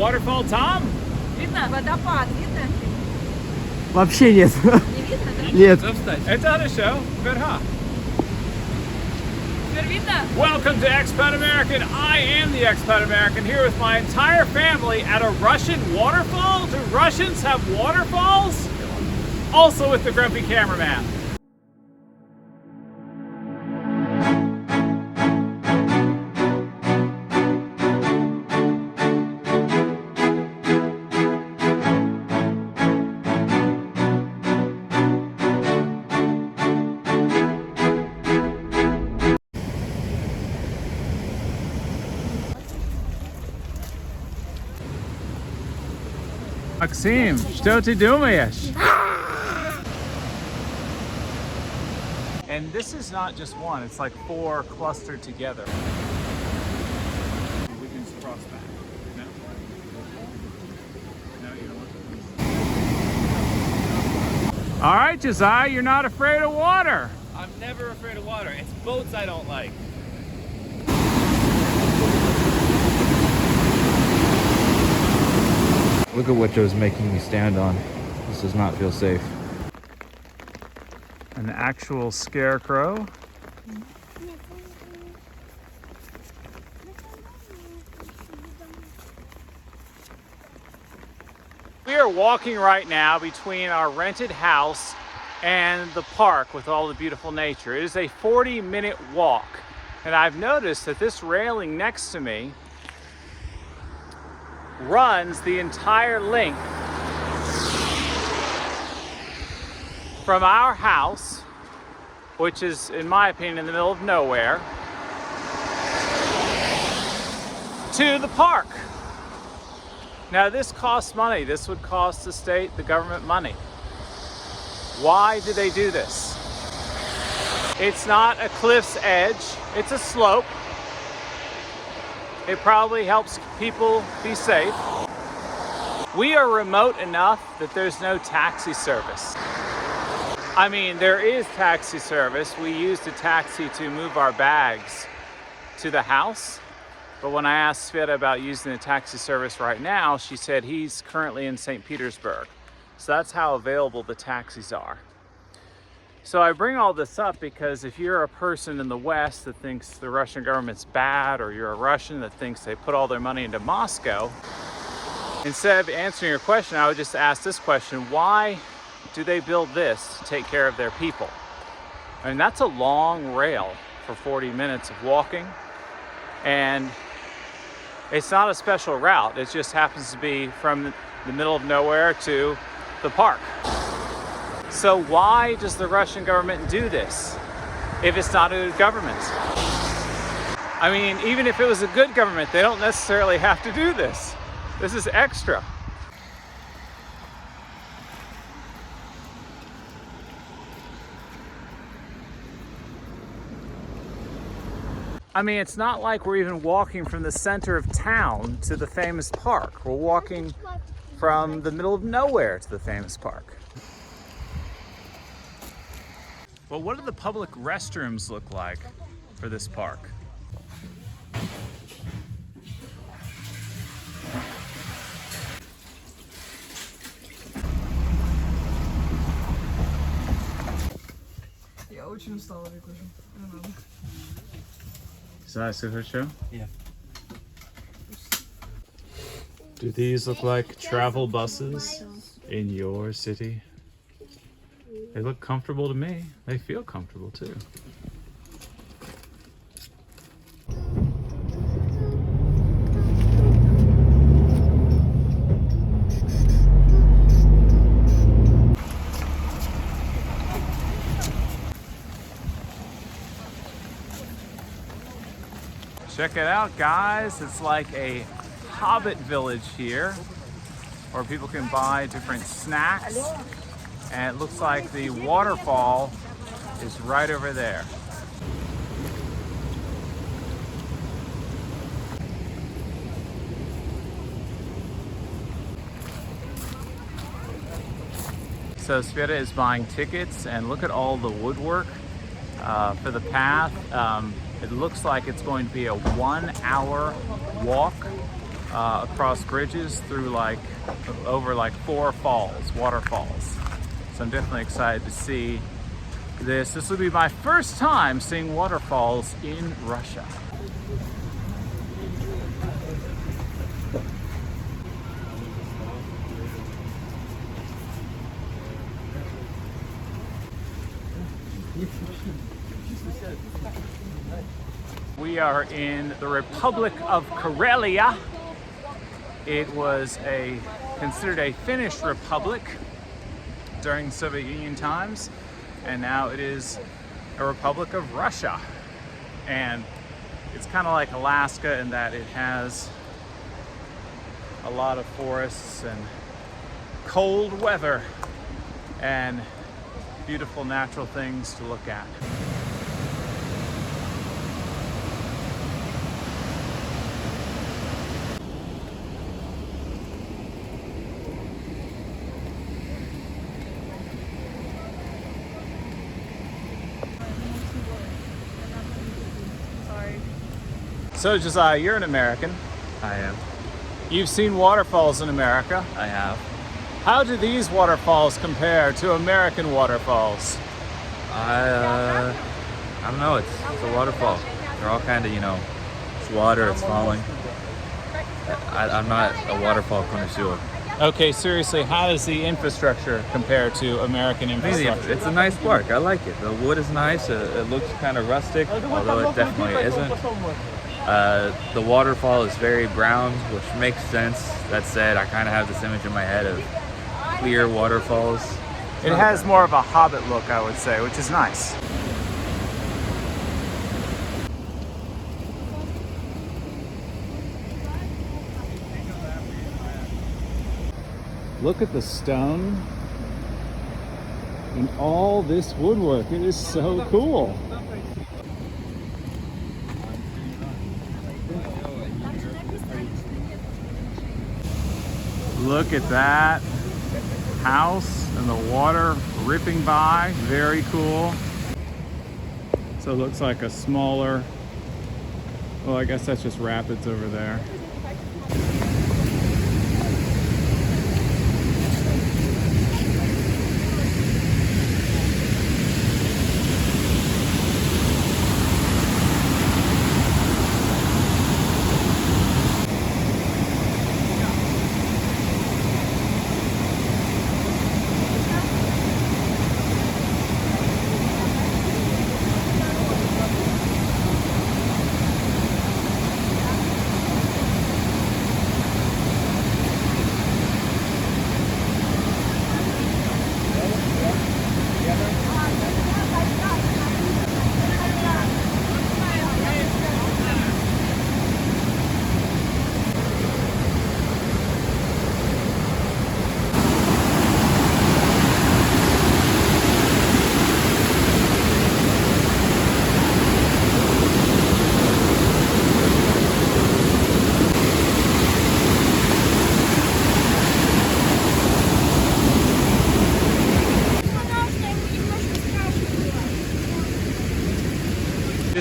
waterfall, Tom? Видно? Водопад, видно? Вообще нет. Не видно, да? Нет. It's on the show. Good, huh? Теперь видно? Welcome to Expat American. I am the Expat American here with my entire family at a Russian waterfall. Do Russians have waterfalls? Also with the grumpy cameraman. Максим, что ты думаешь? And this is not just one, it's like 4 clustered together. We can just cross back. No? No, you don't want to. All right, Josiah, you're not afraid of water. I'm never afraid of water. It's boats I don't like. Look at what Joe's making me stand on. This does not feel safe. An actual scarecrow. We are walking right now between our rented house and the park with all the beautiful nature. It is a 40-minute walk, and I've noticed that this railing next to me runs the entire length from our house, which is, in my opinion, in the middle of nowhere, to the park. Now, this costs money. This would cost the state, the government money. Why do they do this? It's not a cliff's edge, it's a slope. It probably helps people be safe. We are remote enough that there's no taxi service. I mean, there is taxi service. We used a taxi to move our bags to the house. But when I asked Sveta about using the taxi service right now, she said he's currently in St. Petersburg. So that's how available the taxis are. So I bring all this up because if you're a person in the West that thinks the Russian government's bad, or you're a Russian that thinks they put all their money into Moscow, instead of answering your question, I would just ask this question: why do they build this to take care of their people? I mean, that's a long rail for 40 minutes of walking, and it's not a special route. It just happens to be from the middle of nowhere to the park. So why does the Russian government do this if it's not a good government? I mean, even if it was a good government, they don't necessarily have to do this. This is extra. I mean, it's not like we're even walking from the center of town to the famous park. We're walking from the middle of nowhere to the famous park. Well, what do the public restrooms look like for this park? Я очень устала, Викуша. Не надо. Is that Yeah. Do these look like travel buses in your city? They look comfortable to me. They feel comfortable too. Check it out, guys. It's like a hobbit village here, where people can buy different snacks. And it looks like the waterfall is right over there. So Sveta is buying tickets, and look at all the woodwork for the path. It looks like it's going to be a 1-hour walk across bridges through like over like 4 falls, waterfalls. So I'm definitely excited to see this. This will be my first time seeing waterfalls in Russia. We are in the Republic of Karelia. It was considered a Finnish republic during Soviet Union times, and now it is a Republic of Russia. And it's kind of like Alaska in that it has a lot of forests and cold weather and beautiful natural things to look at. So Josiah, you're an American. I am. You've seen waterfalls in America. I have. How do these waterfalls compare to American waterfalls? I don't know. It's a waterfall. They're all kind of, you know, it's water, it's falling. I'm not a waterfall connoisseur. Okay, seriously, how does the infrastructure compare to American infrastructure? It's a nice park. I like it. The wood is nice. It looks kind of rustic, although it definitely isn't. The waterfall is very brown, which makes sense. That said, I kind of have this image in my head of clear waterfalls. It has more of a Hobbit look, I would say, which is nice. Look at the stone and all this woodwork. It is so cool. Look at that house and the water ripping by. Very cool. So it looks like a smaller, well, I guess that's just rapids over there.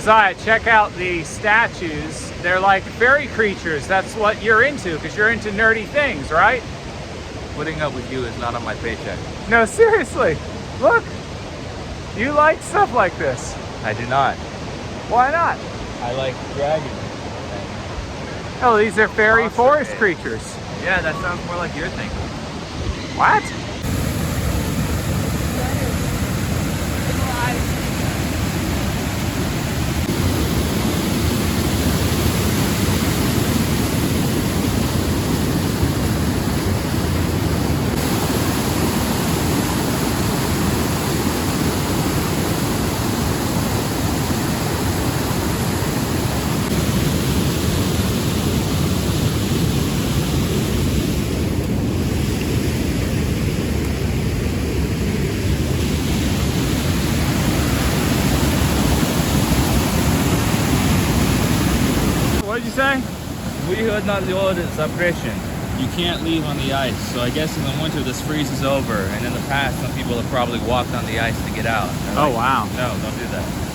Josiah, check out the statues. They're like fairy creatures. That's what you're into, because you're into nerdy things, right? Putting up with you is not on my paycheck. No, seriously. Look, you like stuff like this. I do not. Why not? I like dragons. Oh, these are fairy Monster forest eggs. creatures. Yeah, that sounds more like your thing. What? What did you say? We are not the order suppression. You can't leave on the ice. So I guess in the winter this freezes over. And in the past, some people have probably walked on the ice to get out. Oh, wow. No, don't do that.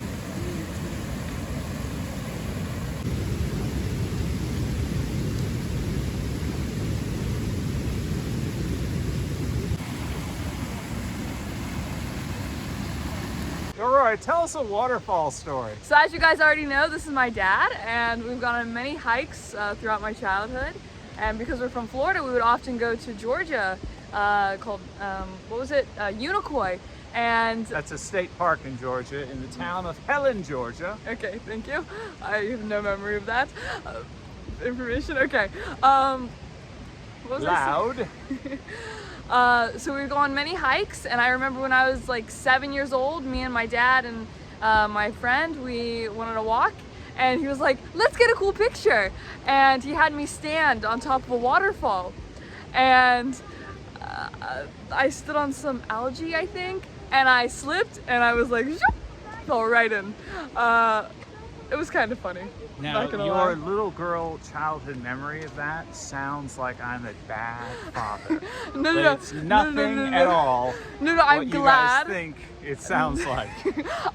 Aurora, tell us a waterfall story. So as you guys already know, this is my dad, and we've gone on many hikes throughout my childhood. And because we're from Florida, we would often go to Georgia, called, what was it? Unicoi. And That's a state park in Georgia, in the town of Helen, Georgia. okay, thank you. I have no memory of that information. Okay. What was I saying? Loud. So we would go on many hikes, and I remember when I was like 7 years old, me and my dad and my friend, we went on a walk, and he was like, let's get a cool picture. And he had me stand on top of a waterfall, and I stood on some algae, I think, and I slipped, and I was like, zoop, fell right in. It was kind of funny. Now, Not gonna your lie. little girl childhood memory of that sounds like I'm a bad father. No, But no, it's no, nothing no, no, no, at no. all No, what I'm you glad. guys think it sounds like.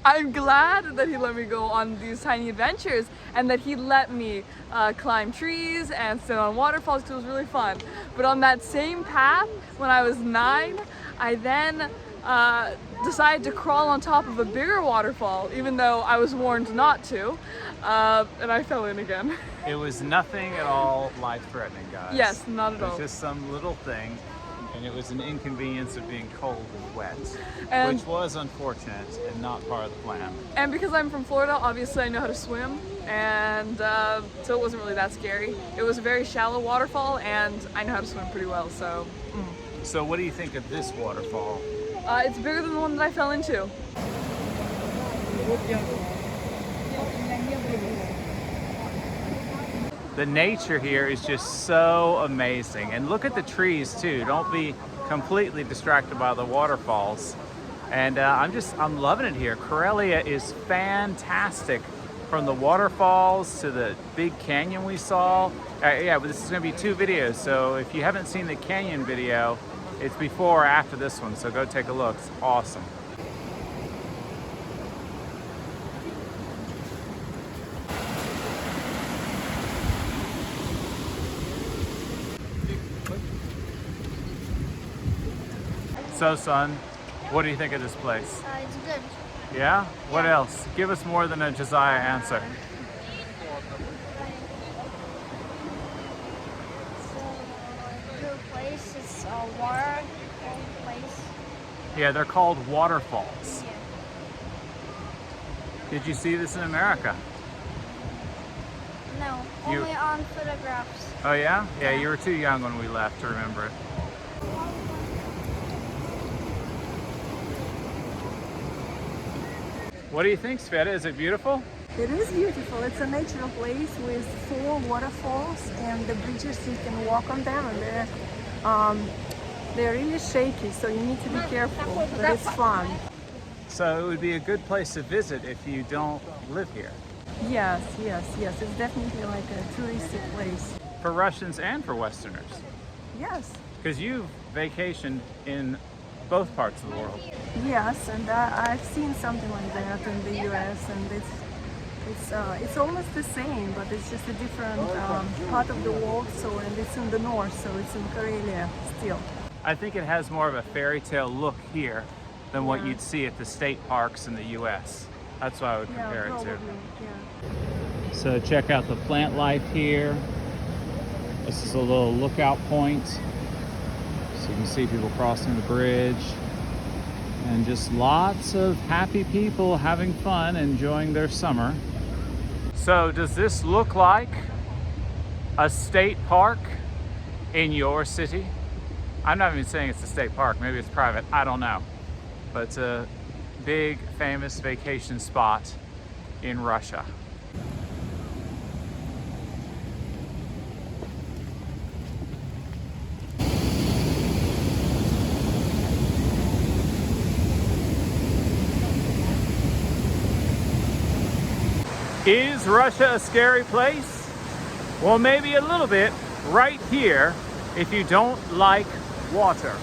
I'm glad that he let me go on these tiny adventures, and that he let me climb trees and sit on waterfalls, because it was really fun. But on that same path, when I was 9, I then decided to crawl on top of a bigger waterfall, even though I was warned not to, and I fell in again. It was nothing at all life-threatening, guys. Yes, not at It was all. just some little thing, and it was an inconvenience of being cold and wet, And- which was unfortunate and not part of the plan. And because I'm from Florida, obviously I know how to swim, and so it wasn't really that scary. It was a very shallow waterfall, and I know how to swim pretty well, so So what do you think of this waterfall? it's bigger than the one that I fell into. The nature here is just so amazing. And look at the trees too. Don't be completely distracted by the waterfalls. And I'm loving it here. Karelia is fantastic. From the waterfalls to the big canyon we saw. Yeah, but this is gonna be 2 videos. So if you haven't seen the canyon video, it's before or after this one. So go take a look, it's awesome. So son, what do you think of this place? It's good. Yeah? What else? Give us more than a Josiah answer. It's a good place. It's a water place. Yeah, they're called waterfalls. Did you see this in America? No, You- only on photographs. Oh yeah? Yeah, you were too young when we left to remember it. What do you think, Sveta? Is it beautiful? It is beautiful. It's a natural place with 4 waterfalls, and the bridges you can walk on them, and they're really shaky, so you need to be careful. But it's fun. So it would be a good place to visit if you don't live here. Yes. It's definitely like a touristy place. For Russians and for Westerners. Yes. Because you've vacationed in both parts of the world. Yes, and I've seen something like that in the U.S. and it's almost the same, but it's just a different part of the world. So, and it's in the north, so it's in Karelia still. I think it has more of a fairy tale look here than what Yeah. you'd see at the state parks in the U.S. That's what I would compare it probably. to. Yeah. So check out the plant life here. This is a little lookout point. So you can see people crossing the bridge. And just lots of happy people having fun, enjoying their summer. So does this look like a state park in your city? I'm not even saying it's a state park, maybe it's private, I don't know. But it's a big famous vacation spot in Russia. Is Russia a scary place? Well, maybe a little bit right here if you don't like water.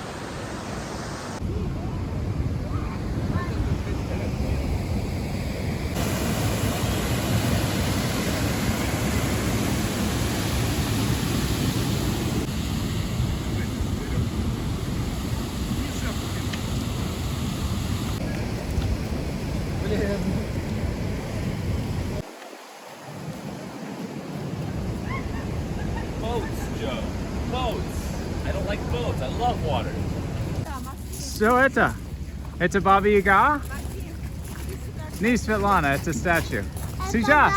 love water. Света, это Баба Яга? Не Светлана, это statue. Сейчас.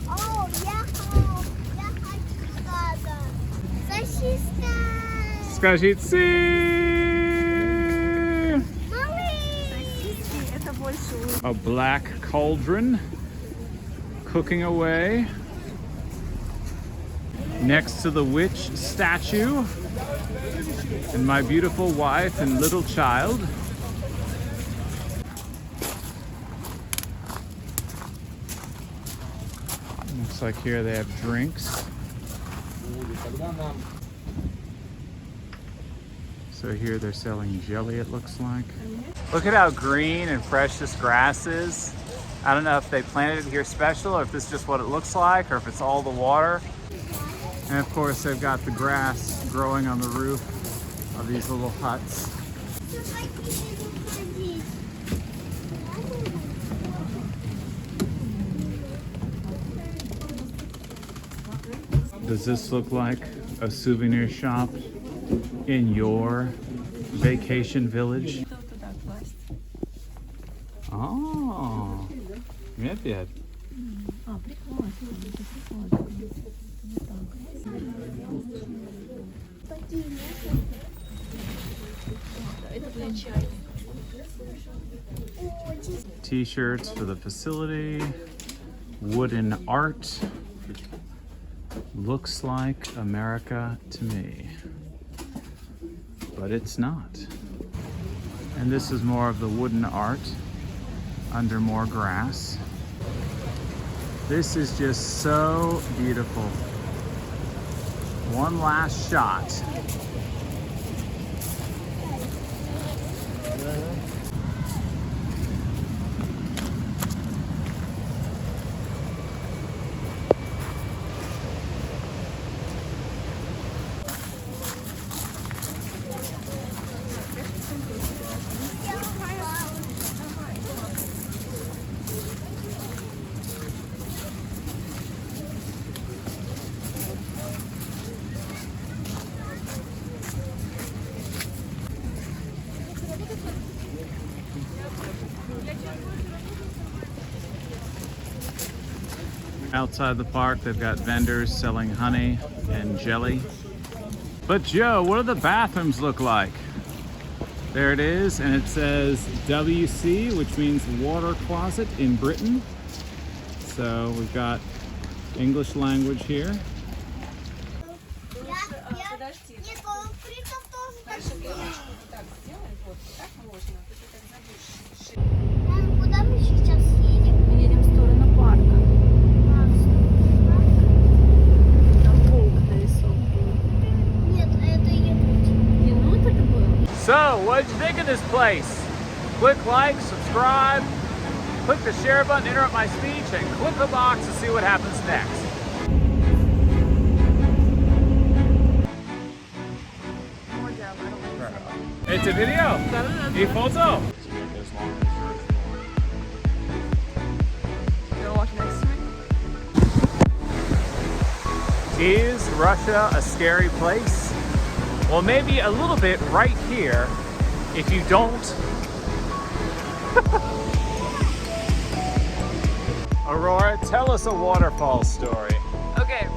О, я хочу туда. Сосиска. Скажи «Си». Сосиски это больше A black cauldron cooking away next to the witch statue and my beautiful wife and little child. Looks like here they have drinks. So here they're selling jelly, it looks like. Look at how green and fresh this grass is. I don't know if they planted it here special or if this is just what it looks like or if it's all the water. And of course they've got the grass growing on the roof of these little huts. Does this look like a souvenir shop in your vacation village? Oh, медведь. T-shirts for the facility, wooden art. Looks like America to me, but it's not. And this is more of the wooden art under more grass. This is just so beautiful. One last shot. Outside the park, they've got vendors selling honey and jelly. But Joe, what do the bathrooms look like? There it is, and it says WC, which means water closet in Britain. So we've got English language here. Куда мы сейчас едем? Мы едем в сторону парка. Там волк нарисован. Нет, это енот. Енот это был? So, what did you think of this place? Click like, subscribe, click the share button to interrupt my speech, and click the box to see what happens next. More down, I don't like that. It's a video. A photo. You wanna walk next to me? Is Russia a scary place? Well, maybe a little bit right here if you don't. Aurora, tell us a waterfall story. Okay,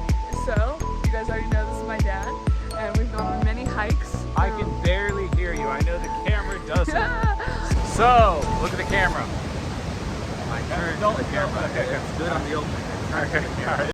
so you guys already know this is my dad, and we've gone on many hikes. I can barely hear you. I know the camera doesn't. So, look at the camera. Don't the camera. Okay, it's good on the open. Okay, all right.